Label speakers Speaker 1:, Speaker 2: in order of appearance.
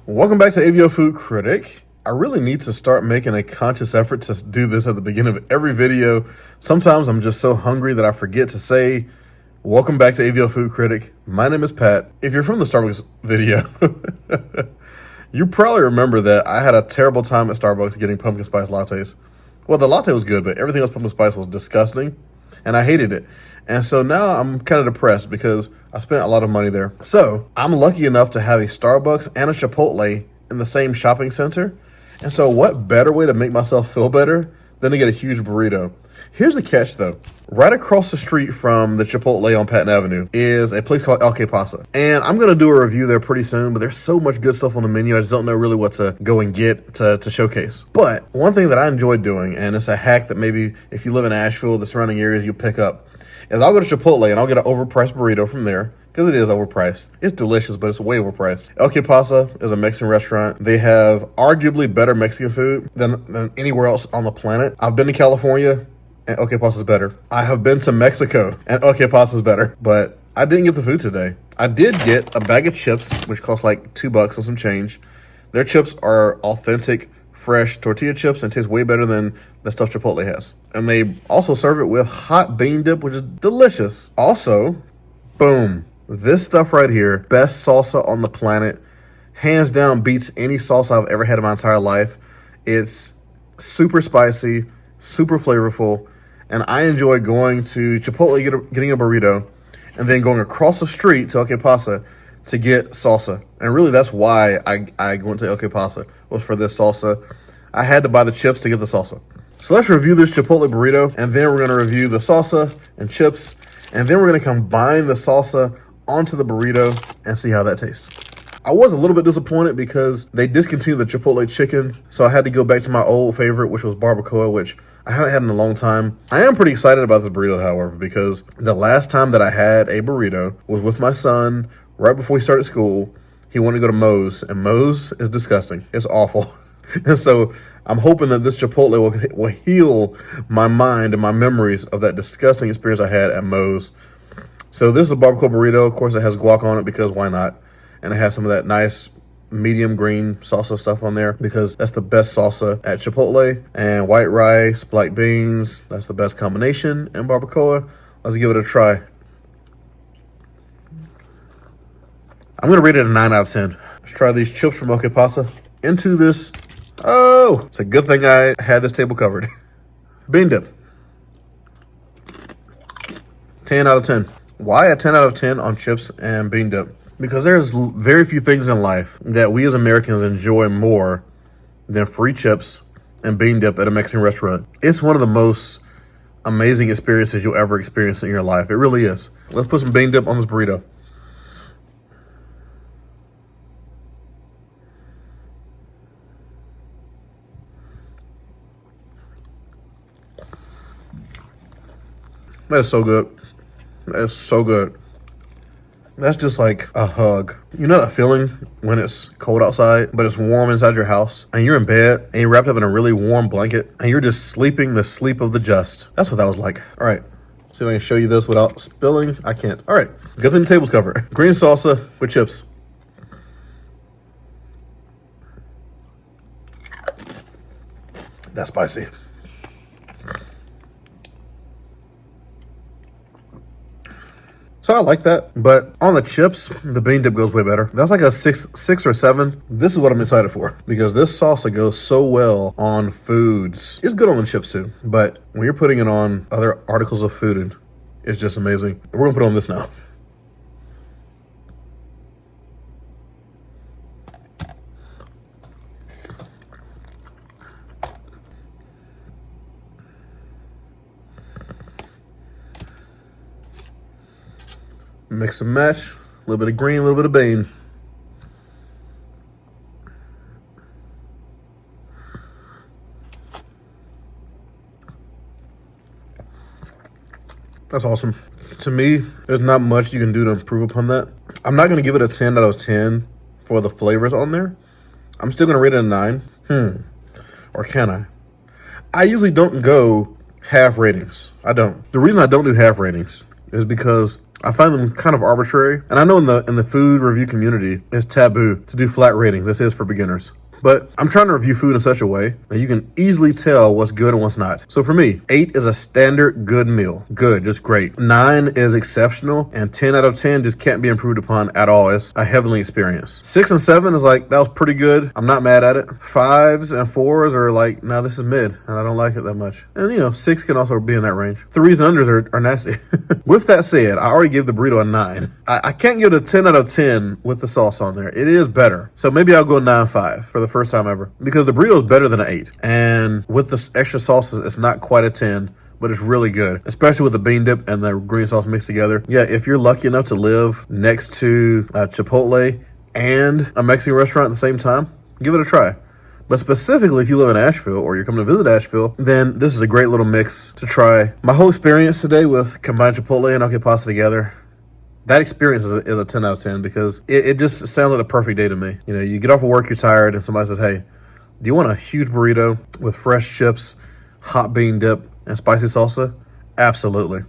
Speaker 1: Welcome back to AVO Food Critic. I really need to start making a conscious effort to do this at the beginning of every video. Sometimes I'm just so hungry that I forget to say, welcome back to AVO Food Critic. My name is Pat. If you're from the Starbucks video, you probably remember that I had a terrible time at Starbucks getting pumpkin spice lattes. Well, the latte was good, but everything else pumpkin spice was disgusting, and I hated it. And so now I'm kind of depressed because I spent a lot of money there. So I'm lucky enough to have a Starbucks and a Chipotle in the same shopping center. And so what better way to make myself feel better than to get a huge burrito? Here's the catch though. Right across the street from the Chipotle on Patton Avenue is a place called El Que Pasa. And I'm going to do a review there pretty soon, but there's so much good stuff on the menu. I just don't know really what to go and get to showcase. But one thing that I enjoy doing, and it's a hack that maybe if you live in Asheville, the surrounding areas, you pick up, is I'll go to Chipotle and I'll get an overpriced burrito from there. Because it is overpriced. It's delicious, but it's way overpriced. El Que Pasa is a Mexican restaurant. They have arguably better Mexican food than anywhere else on the planet. I've been to California, and El Que Pasa is better. I have been to Mexico, and El Que Pasa is better. But I didn't get the food today. I did get a bag of chips, which cost like $2 and some change. Their chips are authentic, fresh tortilla chips and taste way better than the stuff Chipotle has. And they also serve it with hot bean dip, which is delicious. Also, boom. This stuff right here, best salsa on the planet, hands down beats any salsa I've ever had in my entire life. It's super spicy, super flavorful, and I enjoy going to Chipotle, getting a burrito, and then going across the street to El Que Pasa to get salsa. And really that's why I went to El Que Pasa, was for this salsa. I had to buy the chips to get the salsa. So let's review this Chipotle burrito, and then we're gonna review the salsa and chips, and then we're gonna combine the salsa onto the burrito and see how that tastes. I was a little bit disappointed because they discontinued the Chipotle chicken, so I had to go back to my old favorite, which was barbacoa, which I haven't had in a long time. I am pretty excited about this burrito, however, because the last time that I had a burrito was with my son right before he started school. He wanted to go to Moe's, and Moe's is disgusting. It's awful. And so I'm hoping that this Chipotle will heal my mind and my memories of that disgusting experience I had at Moe's. So this is a barbacoa burrito. Of course, it has guac on it because why not? And it has some of that nice medium green salsa stuff on there because that's the best salsa at Chipotle. And white rice, black beans, that's the best combination. And barbacoa, let's give it a try. I'm gonna rate it a 9 out of 10. Let's try these chips from El Que Pasa into this. Oh, it's a good thing I had this table covered. Bean dip. 10 out of 10. Why a 10 out of 10 on chips and bean dip? Because there's very few things in life that we as Americans enjoy more than free chips and bean dip at a Mexican restaurant. It's one of the most amazing experiences you'll ever experience in your life. It really is. Let's put some bean dip on this burrito. That is so good. That's so good. That's just like a hug. You know that feeling when it's cold outside, but it's warm inside your house, and you're in bed, and you're wrapped up in a really warm blanket, and you're just sleeping the sleep of the just. That's what that was like. All right, see if I can show you this without spilling. I can't. All right, good thing the table's covered. Green salsa with chips. That's spicy. So I like that, but on the chips, the bean dip goes way better. That's like a six or 7. This is what I'm excited for because this salsa goes so well on foods. It's good on the chips too, but when you're putting it on other articles of food, it's just amazing. We're gonna put on this now. Mix and match, a little bit of green, a little bit of bean. That's awesome. To me, there's not much you can do to improve upon that. I'm not gonna give it a 10 out of 10 for the flavors on there. I'm still gonna rate it a 9. Or can I? I usually don't go half ratings. I don't. The reason I don't do half ratings is because I find them kind of arbitrary. And I know in the food review community, it's taboo to do flat ratings. This is for beginners. But I'm trying to review food in such a way that you can easily tell what's good and what's not. So for me, 8 is a standard good meal. Good, just great. 9 is exceptional, and 10 out of 10 just can't be improved upon at all. It's a heavenly experience. 6 and 7 is like, that was pretty good. I'm not mad at it. 5s and 4s are like, nah, this is mid, and I don't like it that much. And 6 can also be in that range. 3s and unders are nasty. With that said, I already give the burrito a 9. I can't give it a 10 out of 10 with the sauce on there. It is better. So maybe I'll go 9.5 for the first time ever, because the burrito is better than an 8, and with the extra sauces it's not quite a 10, but it's really good, especially with the bean dip and the green sauce mixed together. Yeah, if you're lucky enough to live next to Chipotle and a Mexican restaurant at the same time, give it a try. But specifically, if you live in Asheville or you're coming to visit Asheville, then this is a great little mix to try. My whole experience today with combined Chipotle and OK Pasta together, that experience is a 10 out of 10, because it just sounds like a perfect day to me. You get off of work, you're tired, and somebody says, hey, do you want a huge burrito with fresh chips, hot bean dip, and spicy salsa? Absolutely.